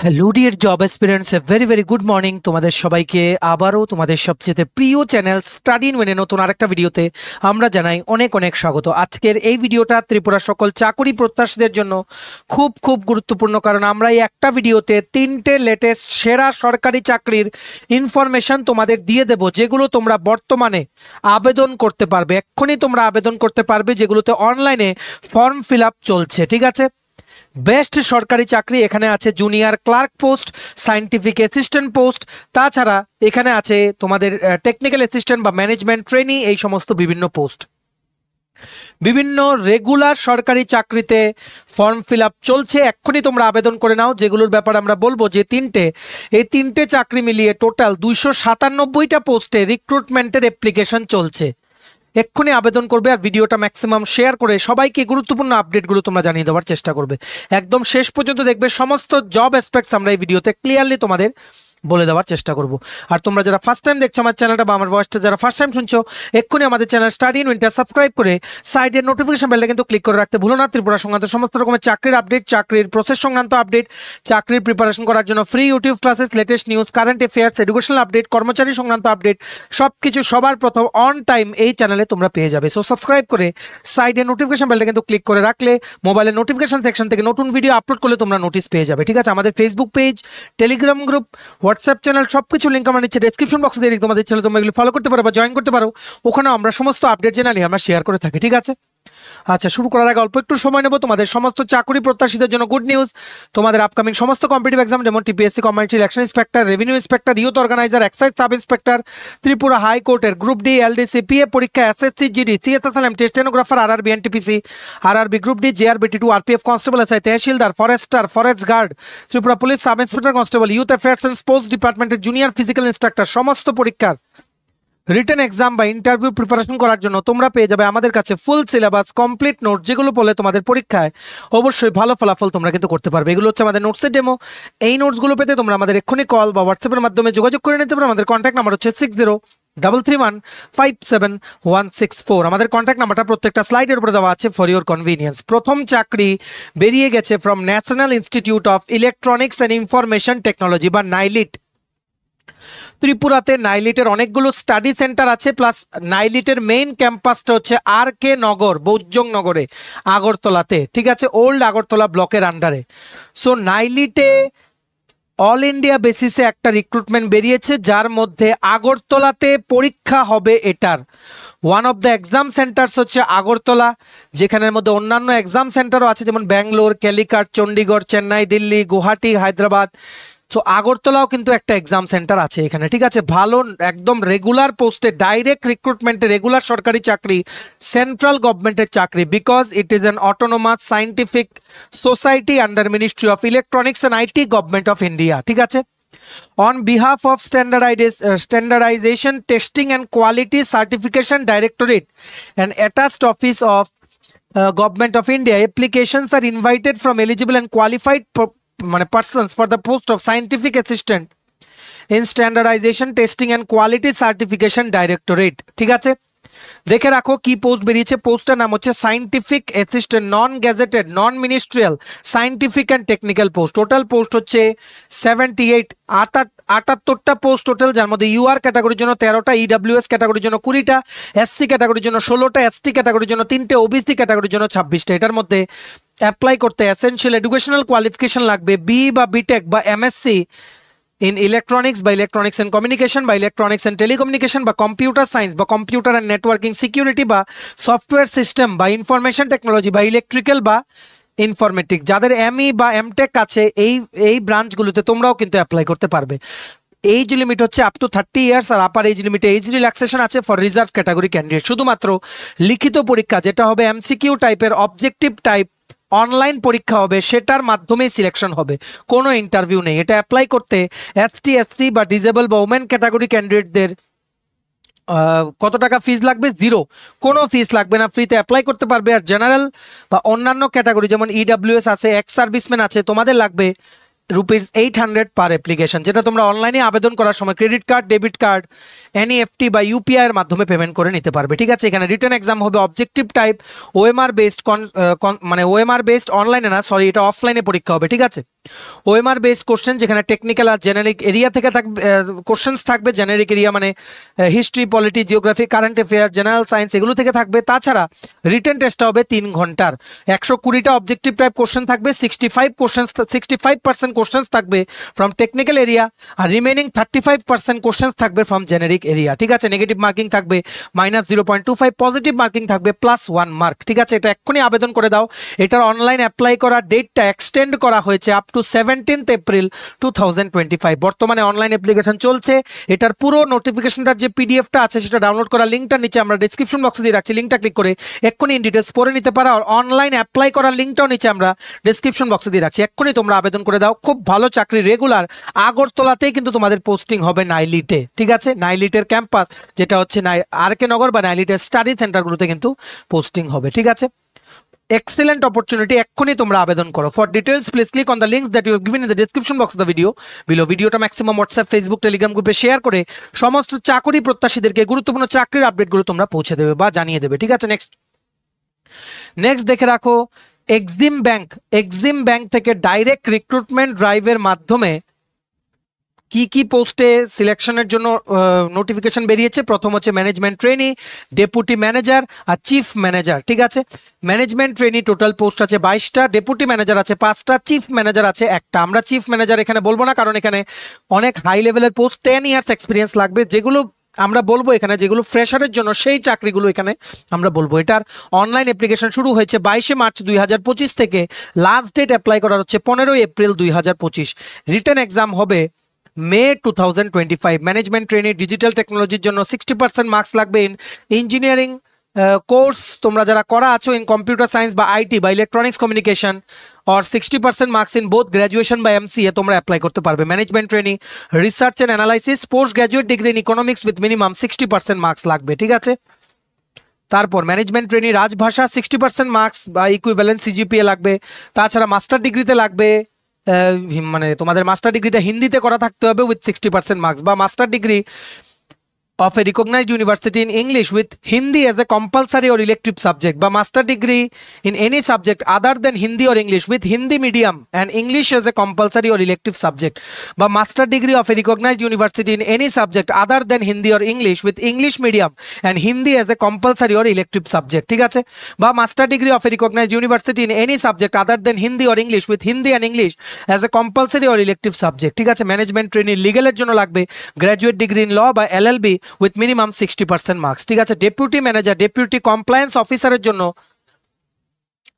Hello dear job experience, a very very good morning তোমাদের সবাইকে। আবারও তোমাদের সবচেয়ে প্রিয় চ্যানেল স্টাডি ইন ওয়েনে নতুন আরেকটা ভিডিওতে আমরা জানাই অনেক অনেক স্বাগত। আজকের এই ভিডিওটা ত্রিপুরার সকল চাকরি প্রত্যাশীদের জন্য খুব খুব গুরুত্বপূর্ণ, কারণ আমরা এই একটা ভিডিওতে তিনটে লেটেস্ট সেরা সরকারি চাকরির ইনফরমেশন তোমাদের দিয়ে দেব, যেগুলো তোমরা বর্তমানে আবেদন করতে পারবে, এক্ষুনি তোমরা আবেদন করতে পারবে, যেগুলোতে অনলাইনে ফর্ম ফিল আপ চলছে। ঠিক আছে, বেস্ট সরকারি চাকরি এখানে আছে junior clerk post, scientific assistant post, তাছাড়া এখানে আছে তোমাদের টেকনিক্যাল অ্যাসিস্ট্যান্ট বা ম্যানেজমেন্ট ট্রেনি, এই সমস্ত বিভিন্ন পোস্ট। বিভিন্ন রেগুলার সরকারি চাকরিতে ফর্ম ফিল আপ চলছে, এক্ষুনি তোমরা আবেদন করে নাও। যেগুলোর ব্যাপারে আমরা বলবো যে এই তিনটে চাকরি মিলিয়ে টোটাল 297টা পোস্টে রিক্রুটমেন্টের অ্যাপ্লিকেশন চলছে। এক্ষুনি আবেদন করবে আর ভিডিওটা ম্যাক্সিমাম শেয়ার করে সবাইকে গুরুত্বপূর্ণ আপডেটগুলো তোমরা জানিয়ে দেওয়ার চেষ্টা করবে। একদম শেষ পর্যন্ত দেখবে, সমস্ত জব অ্যাসপেক্টস আমরা এই ভিডিওতে ক্লিয়ারলি তোমাদের বলে দেওয়ার চেষ্টা করব। আর তোমরা যারা ফার্স্ট টাইম দেখছো আমার চ্যানেলটা বা আমার ভয়েসটা যারা ফার্স্ট টাইম শুনছো, এক্ষুনি আমাদের channel study in winter subscribe করে সাইডের নোটিফিকেশন বেলটা কিন্তু ক্লিক করে রাখতে ভুলো না। ত্রিপুরা সংক্রান্ত সমস্ত রকমের চাকরির আপডেট, চাকরির প্রসেস সংক্রান্ত আপডেট, চাকরির প্রিপারেশন করার জন্য free YouTube classes, latest news, current affairs, educational update, কর্মচারী সংক্রান্ত আপডেট, সব কিছু সবার প্রথম অন টাইম এই চ্যানেলে তোমরা পেয়ে যাবে। সো সাবস্ক্রাইব করে সাইডের নোটিফিকেশন বেলটা কিন্তু ক্লিক করে রাখলে মোবাইলের নোটিফিকেশন সেকশন থেকে নতুন ভিডিও আপলোড করলে তোমরা নোটিস পেয়ে যাবে। ঠিক আছে, আমাদের Facebook page, Telegram group, WhatsApp channel সবকিছু লিঙ্ক আমরা নিচে ডেসক্রিপশন বক্সে দিয়ে তোমাদের চ্যানেল, তোমরা এগুলো ফলো করতে পারো বা জয়েন করতে পারো। ওখানে আমরা সমস্ত আপডেট জেনারেলি আমরা শেয়ার করে থাকি। ঠিক আছে, আচ্ছা শুরু করার আগে অল্প একটু সময় নেব। তোমাদের সমস্ত চাকরি প্রত্যাশীদের জন্য গুড নিউজ। তোমাদের আপকামিং সমস্ত কম্পিটিটিভ এক্সাম যেমন TPSC, commercial election inspector, revenue inspector, youth organiser, excise sub inspector, Tripura হাইকোর্টের গ্রুপ ডি, এলডিসি, পিএ পরীক্ষা, SSC, GD, CSSLM, stenographer, RRB, NTPC, RRB group D, জেআরবিটি2, আরপিএফ কনস্টেবল, এসআই, তহসিলদার, forester, forest guard, Tripura police sub inspector constable, youth affairs and sports ডিপার্টমেন্টের junior physical instructor, সমস্ত পরীক্ষার written exam বা interview preparation করার জন্য তোমরা পেয়ে যাবে আমাদের কাছে ফুল সিলেবাস, কমপ্লিট নোট, যেগুলো বলে তোমাদের পরীক্ষায় অবশ্যই ভালো ফলাফল তোমরা কিন্তু করতে পারবে। এগুলো হচ্ছে আমাদের নোটসের ডেমো। এই নোটসগুলো পেতে তোমরা আমাদের এক্ষুনি কল বা হোয়াটসঅ্যাপের মাধ্যমে যোগাযোগ করে নিতে পারো। আমাদের কন্ট্যাক্ট নাম্বার হচ্ছে 6033157164। আমাদের কন্ট্যাক্ট নাম্বারটা প্রত্যেকটা স্লাইডের উপরে দেওয়া আছে ফর ইউর কনভিনিয়েন্স। প্রথম চাকরি বেরিয়ে গেছে from national institute of electronics and information technology বা নাইলিট। ত্রিপুরাতে নাইলিটের অনেকগুলো স্টাডি সেন্টার আছে, প্লাস নাইলিটের মেইন ক্যাম্পাসটা হচ্ছে RK নগর, বৌজং নগরে, আগরতলাতে। ঠিক আছে, ওল্ড আগরতলা ব্লকের আন্ডারে। সো নাইলিটে অল ইন্ডিয়া বেসিসে একটা রিক্রুটমেন্ট বেরিয়েছে, যার মধ্যে আগরতলাতে পরীক্ষা হবে। এটার one of the exam centres হচ্ছে আগরতলা, যেখানের মধ্যে অন্যান্য এক্সাম সেন্টারও আছে, যেমন ব্যাঙ্গালোর, ক্যালিকাট, চণ্ডীগড়, চেন্নাই, দিল্লি, গুয়াহাটি, হায়দ্রাবাদ। সো আগরতলাও কিন্তু একটা এক্সাম সেন্টার আছে এখানে। ঠিক আছে, ভালো একদম রেগুলার পোস্টে ডাইরেক্ট রিক্রুটমেন্টে রেগুলার সরকারি চাকরি, সেন্ট্রাল গভর্নমেন্টের চাকরি, because it is an autonomous scientific society under ministry of electronics and IT, government of India. ঠিক আছে, on behalf of standardization testing and quality certification directorate and attached office of government of India, applications are invited from eligible and qualified persons for the post of scientific assistant in standardization testing and quality certification directorate। ঠিক আছে, দেখে রাখো কি post বেরিয়েছে। পোস্টটার নাম হচ্ছে scientific assistant, non gazetted, non ministerial, scientific and technical post. Total post হচ্ছে 78টা post total, যার মধ্যে ইউআর ক্যাটাগরির জন্য 13টা, ইডব্লিউএস ক্যাটাগরির জন্য 20টা, এসসি ক্যাটাগরির জন্য 16টা, এসটি ক্যাটাগরির জন্য 3টে, ওবিসি ক্যাটাগরির জন্য 26টা। এটার মধ্যে অ্যাপ্লাই করতে এসেনশিয়াল এডুকেশনাল কোয়ালিফিকেশন লাগবে বি বা বিটেক বা MSc in electronics by electronics and communication বা electronics and telecommunication বা computer science বা computer and networking security বা software system বা information technology বা electrical বা informatic। যাদের এমই বা এমটেক আছে এই ব্রাঞ্চগুলোতে তোমরাও কিন্তু অ্যাপ্লাই করতে পারবে। এজ লিমিট হচ্ছে আপ টু 30 ইয়ার্স, আর আপার এজ লিমিটে এজ রিল্যাক্সেশন আছে ফর রিজার্ভ ক্যাটাগরি ক্যান্ডিডেট। শুধুমাত্র লিখিত পরীক্ষা, যেটা হবে এমসিকিউ টাইপের, অবজেক্টিভ টাইপ, অনলাইন পরীক্ষা হবে, সেটার মাধ্যমেই সিলেকশন হবে, কোনো ইন্টারভিউ নেই। এটা অ্যাপ্লাই করতে এসটি, এসসি বা ডিজেবল বা ওমেন ক্যাটাগরি ক্যান্ডিডেটদের কত টাকা ফিস লাগবে? 0, কোনো ফিস লাগবে না, ফ্রিতে অ্যাপ্লাই করতে পারবে। আর জেনারেল বা অন্যান্য ক্যাটাগরি যেমন ইডব্লিউএস আছে, এক্স সার্ভিসম্যান আছে, তোমাদের লাগবে ₹800 পার অ্যাপ্লিকেশন, যেটা তোমরা অনলাইনে আবেদন করার সময় credit card, debit card, NEFT বা ইউপিআই এর মাধ্যমে পেমেন্ট করে নিতে পারবে। ঠিক আছে, এখানে রিটেন এক্সাম হবে অবজেক্টিভ টাইপ, ওএমআর বেসড, মানে ওএমআর বেসড, অনলাইনে না, সরি, এটা অফলাইনে পরীক্ষা হবে। ঠিক আছে, ওএমআর বেস কোশ্চেন, যেখানে টেকনিক্যাল আর জেনারিক এরিয়া থেকে থাকবে কোশ্চেন্স থাকবে। জেনারিক এরিয়া মানে history, polity, geography, current affair, general science এগুলো থেকে থাকবে। তাছাড়া রিটেন টেস্টটা হবে 3 ঘন্টার। 120টা অবজেক্টিভ টাইপ কোশ্চেন থাকবে, 65% কোশ্চেন্স থাকবে ফ্রম টেকনিক্যাল এরিয়া, আর রিমেনিং 35% কোশ্চেন্স থাকবে ফ্রম জেনারিক এরিয়া। ঠিক আছে, নেগেটিভ মার্কিং থাকবে -0.25, পজিটিভ মার্কিং থাকবে +1 মার্ক। ঠিক আছে, এটা এক্ষুনি আবেদন করে দাও। এটার অনলাইন অ্যাপ্লাই করার ডেটটা এক্সটেন্ড করা হয়েছে আপ টু 17 এপ্রিল 2025। বর্তমানে অনলাইন অ্যাপ্লিকেশন চলছে। এটার পুরো নোটিফিকেশনটার যে পিডিএফটা আছে সেটা ডাউনলোড করার লিঙ্কটা নিচে আমরা ডেসক্রিপশন বক্সে দিয়ে রাখছি। লিঙ্কটা ক্লিক করে এক্ষুনি ইন ডিটেলস পড়ে নিতে পারো। আর অনলাইন অ্যাপ্লাই করার লিঙ্কটাও নিচে আমরা ডেসক্রিপশন বক্সে দিয়ে রাখছি। এক্ষুনি তোমরা আবেদন করে দাও। খুব ভালো চাকরি, রেগুলার। আগরতলাতেই কিন্তু তোমাদের পোস্টিং হবে নাইলিটে। ঠিক আছে, নাইলিটের ক্যাম্পাস যেটা হচ্ছে RK নগর বা নাইলিটের স্টাডি সেন্টারগুলোতে কিন্তু পোস্টিং হবে। ঠিক আছে, excellent opportunity, এক্ষুনি তোমরা আবেদন করো। For details please click on the links that you have given in the description box of the video below. ভিডিওটা ম্যাক্সিমাম হোয়াটসঅ্যাপ, ফেসবুক, টেলিগ্রাম গ্রুপে শেয়ার করে সমস্ত চাকরি প্রত্যাশীদেরকে গুরুত্বপূর্ণ চাকরির আপডেটগুলো তোমরা পৌঁছে দেবে বা জানিয়ে দেবে। ঠিক আছে, নেক্সট দেখে রাখো, এক্সিম ব্যাংক থেকে ডাইরেক্ট রিক্রুটমেন্ট ড্রাইভের মাধ্যমে কি পোস্টে সিলেকশনের জন্য নোটিফিকেশন বেরিয়েছে। প্রথম হচ্ছে ম্যানেজমেন্ট ট্রেনি, ডেপুটি ম্যানেজার আর চিফ ম্যানেজার। ঠিক আছে, ম্যানেজমেন্ট ট্রেনি টোটাল পোস্ট আছে 22টা, ডেপুটি ম্যানেজার আছে 5টা, চিফ ম্যানেজার আছে 1টা। আমরা চিফ ম্যানেজার এখানে বলবো না, কারণ এখানে অনেক হাই লেভেলের পোস্ট, 10 ইয়ার্স এক্সপিরিয়েন্স লাগবে। যেগুলো আমরা বলবো এখানে, যেগুলো ফ্রেশারের জন্য, সেই চাকরিগুলো এখানে আমরা বলবো। এটার অনলাইন অ্যাপ্লিকেশন শুরু হয়েছে 22শে মার্চ 2025 থেকে। লাস্ট ডেট অ্যাপ্লাই করার হচ্ছে 15ই এপ্রিল 2025। রিটেন এক্সাম হবে মে 2025। ম্যানেজমেন্ট ট্রেনি ডিজিটাল টেকনোলজির জন্য 60% মার্কস লাগবে। ইঞ্জিনিয়ারিং কোর্স তোমরা যারা করা আছো ইন কম্পিউটার সায়েন্স বা আইটি বা electronics communication, or 60% marks in both graduation by MCA তোমরা অ্যাপ্লাই করতে পারবে। Management trainee research and analysis, post graduate degree in economics with minimum 60% marks লাগবে। ঠিক আছে, তারপর ম্যানেজমেন্ট ট্রেনি রাজভাষা 60% মার্কস বা ইকুইভ্যালেন্ট সিজিপিএ লাগবে। তাছাড়া মাস্টার ডিগ্রিতে লাগবে, মানে তোমাদের মাস্টার ডিগ্রিটা হিন্দিতে করা থাকতে হবে উইথ 60% মার্কস, বা master degree of a recognized university in English with Hindi as a compulsory or elective subject, বা master degree in any subject other than Hindi or English with Hindi medium and English as a compulsory or elective subject, বা master degree of a recognized university in any subject other than Hindi or English with English medium and Hindi as a compulsory or elective subject। ঠিক আছে, বা master degree of a recognized university in any subject other than Hindi or English with Hindi and English as a compulsory or elective subject। ঠিক আছে, management trainee লিগ্যালের জন্য লাগবে graduate degree in law বা LLB with minimum 60% marks। ঠিক আছে, deputy manager, deputy compliance অফিসারের জন্য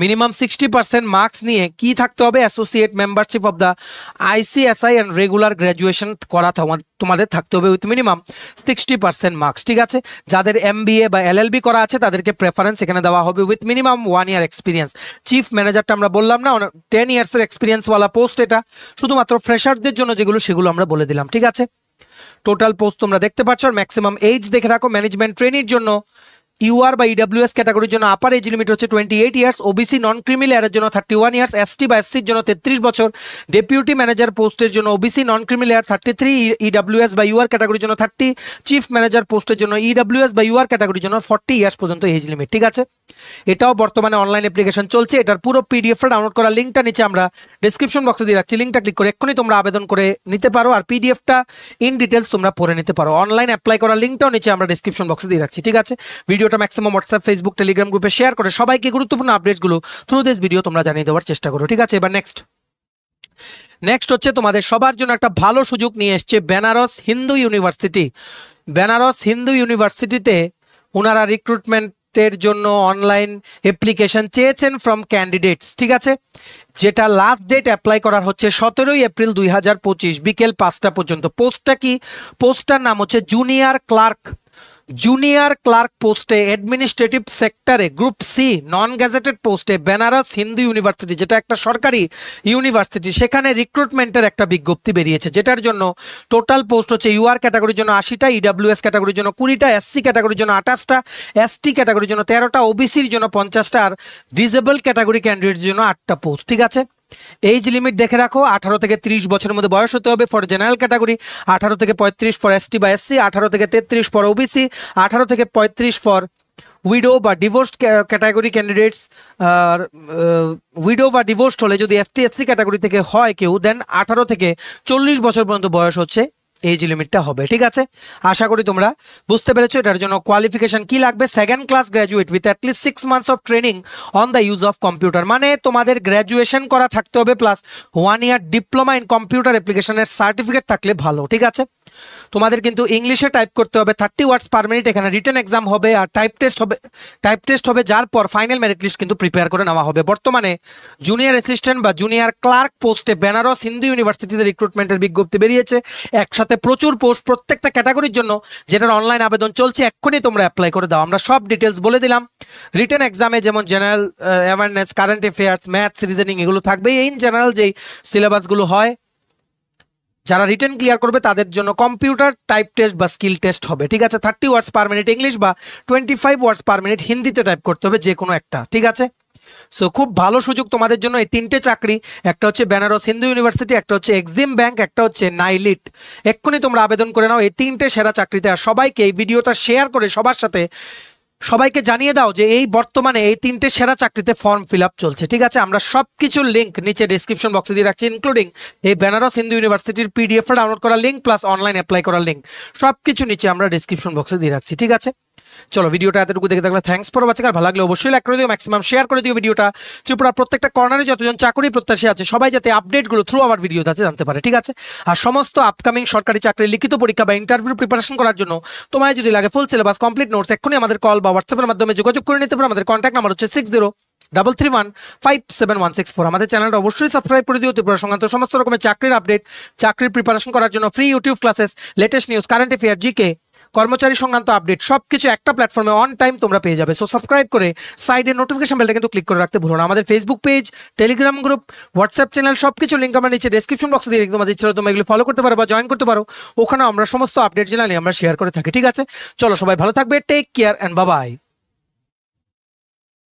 minimum 60% marks নিয়ে কি থাকতে হবে, associate membership of the ICSI and regular graduation করা তোমাদের থাকতে হবে উইথ মিনিমাম 60% মার্কস। ঠিক আছে, যাদের MBA বা LLB করা আছে তাদেরকে প্রেফারেন্স এখানে দেওয়া হবে with minimum 1 year experience. Chief ম্যানেজারটা আমরা বললাম না, 10 ইয়ার্সের এক্সপিরিয়েন্সওয়ালা পোস্ট। এটা শুধুমাত্র ফ্রেশারদের জন্য, সেগুলো আমরা বলে দিলাম। ঠিক আছে, টোটাল পোস্ট তোমরা দেখতে পাচ্ছ। আর ম্যাক্সিমাম এজ দেখে রাখো, ম্যানেজমেন্ট ট্রেনির জন্য UR বা EWS ক্যাটাগরির জন্য আপার এজ লিমিট হচ্ছে 28 ইয়ার্স, ওবিসি নন ক্রিমি লেয়ারের জন্য 31 ইয়ার্স, ST বা SCর জন্য 33 বছর, ডেপুটি ম্যানেজার পোস্টের জন্য ওবিসি নন ক্রিমি লেয়ার 33, EWS বা UR ক্যাটাগরির জন্য 30, চিফ ম্যানেজার পোস্টের জন্য EWS বা UR ক্যাটাগরির জন্য 40 ইয়ার্স পর্যন্ত এজ লিমিট। ঠিক আছে, এটাও বর্তমানে অনলাইন অ্যাপ্লিকেশন চলছে। এটার পুরো পিডিএফটা ডাউনলোড করার লিঙ্কটা নিচে আমরা ডেসক্রিপশন বক্সে দিয়ে রাখছি। লিঙ্কটা ক্লিক করে এক্ষুনি তোমরা আবেদন করে নিতে পারো, আর পিডিএফটা ইন ডিটেলস তোমরা পড়ে নিতে পারো। অনলাইন অ্যাপ্লাই করার লিঙ্কটাও নিচে আমরা ডেসক্রিপশন বক্সে দিয়ে রাখছি। ঠিক আছে, ভিডিওটা ম্যাক্সিমাম হোয়াটসঅ্যাপ, ফেসবুক, টেলিগ্রাম গ্রুপে শেয়ার করে সবাইকে গুরুত্বপূর্ণ আপডেটগুলো থ্রু দিস ভিডিও তোমরা জানিয়ে দেওয়ার চেষ্টা করো। ঠিক আছে, এবার নেক্সট হচ্ছে তোমাদের সবার জন্য একটা ভালো সুযোগ নিয়ে এসছে বেনারস হিন্দু ইউনিভার্সিটি। বেনারস হিন্দু ইউনিভার্সিটিতে ওনারা রিক্রুটমেন্টের জন্য অনলাইন অ্যাপ্লিকেশন চেয়েছেন ফ্রম ক্যান্ডিডেটস। ঠিক আছে, যেটা লাস্ট ডেট অ্যাপ্লাই করার হচ্ছে 17ই এপ্রিল 2025 বিকেল 5টা পর্যন্ত। পোস্টটা কি? পোস্টটার নাম হচ্ছে জুনিয়র ক্লার্ক পোস্টে অ্যাডমিনিস্ট্রেটিভ সেক্টরে গ্রুপ সি নন গ্যাজেটেড পোস্টে বেনারস হিন্দু ইউনিভার্সিটি, যেটা একটা সরকারি ইউনিভার্সিটি, সেখানে রিক্রুটমেন্টের একটা বিজ্ঞপ্তি বেরিয়েছে, যেটার জন্য টোটাল পোস্ট হচ্ছে UR ক্যাটাগরির জন্য 80টা, EWS ক্যাটাগরির জন্য 20টা, SC ক্যাটাগরির জন্য 28টা, ST ক্যাটাগরির জন্য 13টা, ওবিসির জন্য 50টা, আর ডিসেবল ক্যাটাগরি ক্যান্ডিডেটের জন্য 8টা পোস্ট। ঠিক আছে, এজ লিমিট দেখে রাখো, 18 থেকে 30 বছরের মধ্যে বয়স হতে হবে ফর জেনারেল ক্যাটাগরি, 18 থেকে 35 ফর ST বা SC, 18 থেকে 33 ফর ওবিসি, 18 থেকে 35 ফর উইডো বা ডিভোর্সড ক্যাটাগরি ক্যান্ডিডেটস, আর উইডো বা ডিভোর্সড হলে যদি এসটি এসসি ক্যাটাগরি থেকে হয় কেউ, দেন 18 থেকে 40 বছর পর্যন্ত বয়স হচ্ছে এজ লিমিটটা হবে। ঠিক আছে, আশা করি তোমরা বুঝতে পেরেছো। এটার জন্য কোয়ালিফিকেশন কি লাগবে? Second class graduate with at least 6 months of training on the use of computer, মানে তোমাদের গ্র্যাজুয়েশন করা থাকতে হবে plus 1 year diploma in computer অ্যাপ্লিকেশনের সার্টিফিকেট থাকলে ভালো। ঠিক আছে, তোমাদের কিন্তু ইংলিশে টাইপ করতে হবে 30 ওয়ার্ডস পার মিনিট। এখানে রিটেন এক্সাম হবে আর টাইপ টেস্ট হবে, যার পর ফাইনাল মেরিট লিস্ট কিন্তু প্রিপেয়ার করে নেওয়া হবে। বর্তমানে জুনিয়র অ্যাসিস্ট্যান্ট বা জুনিয়র ক্লার্ক পোস্টে বেনারস হিন্দু ইউনিভার্সিটিতে রিক্রুটমেন্টের বিজ্ঞপ্তি বেরিয়েছে, একসাথে প্রচুর পোস্ট প্রত্যেকটা ক্যাটাগরির জন্য, যেটার অনলাইন আবেদন চলছে। এক্ষুনি তোমরা অ্যাপ্লাই করে দাও। আমরা সব ডিটেলস বলে দিলাম। রিটেন এক্সামে যেমন general awareness, current affairs, maths, reasoning এগুলো থাকবে। ইন জেনারেল যেই সিলেবাসগুলো হয়, যারা রিটেন ক্লিয়ার করবে তাদের জন্য কম্পিউটার টাইপ টেস্ট বা স্কিল টেস্ট হবে। ঠিক আছে, 30 ওয়ার্ডস পার মিনিট ইংলিশ বা 25 ওয়ার্ডস পার মিনিট হিন্দিতে টাইপ করতে হবে, যে কোনো একটা। ঠিক আছে, সো খুব ভালো সুযোগ তোমাদের জন্য। এই 3টে চাকরি, একটা হচ্ছে বেনারস হিন্দু ইউনিভার্সিটি, একটা হচ্ছে এক্সিম ব্যাংক, একটা হচ্ছে নাইলিট। এক্ষুনি তোমরা আবেদন করে নাও এই 3টে সেরা চাকরিতে। আর সবাইকে এই ভিডিওটা শেয়ার করে সবার সাথে সবাইকে জানিয়ে দাও যে এই বর্তমানে এই 3টে সেরা চাকরিতে ফর্ম ফিল আপ চলছে। ঠিক আছে, আমরা সব কিছুর লিঙ্ক নিচে ডিসক্রিপশন বক্সে দিয়ে রাখছি, ইনক্লুডিং এই বেনারস হিন্দু ইউনিভার্সিটির পিডিএফ ডাউনলোড করার লিঙ্ক প্লাস অনলাইন অ্যাপ্লাই করার লিঙ্ক, সব কিছু নিচে আমরা ডিসক্রিপশন বক্সে দিয়ে রাখছি। ঠিক আছে, চলো ভিডিওটা এতটুকু দেখে থাকলে থ্যাঙ্কস ফর ওয়াচিং। আর ভালো লাগলে অবশ্যই লাইক করে দিও, ম্যাক্সিমাম শেয়ার করে দিও ভিডিওটা। ত্রিপুরার প্রত্যেকটা কর্নারে যতজন চাকরি প্রত্যাশী আছে সবাই যাতে আপডেটগুলো থ্রু আওয়ার ভিডিওতে জানতে পারে। ঠিক আছে, আর সমস্ত আপকামিং সরকারি চাকরির লিখিত পরীক্ষা বা ইন্টারভিউ প্রিপারেশন করার জন্য তোমার যদি লাগে ফুল সিলেবাস কমপ্লিট নোটস, এক্ষুনি আমাদের কল বা হোয়াটসঅ্যাপের মাধ্যমে যোগাযোগ করে নিতে পারো। আমাদের কন্ট্যাক্ট নাম্বার হচ্ছে 6033157164। আমাদের চ্যানেলটা অবশ্যই সাবস্ক্রাইব করে দিও। ত্রিপুরা সংক্রান্ত সমস্ত রকমের চাকরির আপডেট, চাকরির প্রিপারেশন করার জন্য free YouTube classes, latest news, current affair, GK, কর্মচারী সংক্রান্ত আপডেট সবকিছু একটা প্ল্যাটফর্মে অন টাইম তোমরা পেয়ে যাবে। সো সাবস্ক্রাইব করে সাইডের নোটিফিকেশন বেলটা কিন্তু ক্লিক করে রাখতে ভুলো না। আমাদের Facebook page, Telegram group, WhatsApp channel সবকিছু লিঙ্ক আমরা নিচে ডেসক্রিপশন বক্সে দিয়ে তোমাদের ইচ্ছা তোমরা এগুলো ফলো করতে পারো বা জয়েন করতে পারো। ওখানে আমরা সমস্ত আপডেট জানালে আমরা শেয়ার করে থাকি। ঠিক আছে, চলো সবাই ভালো থাকবে, take care and bye by.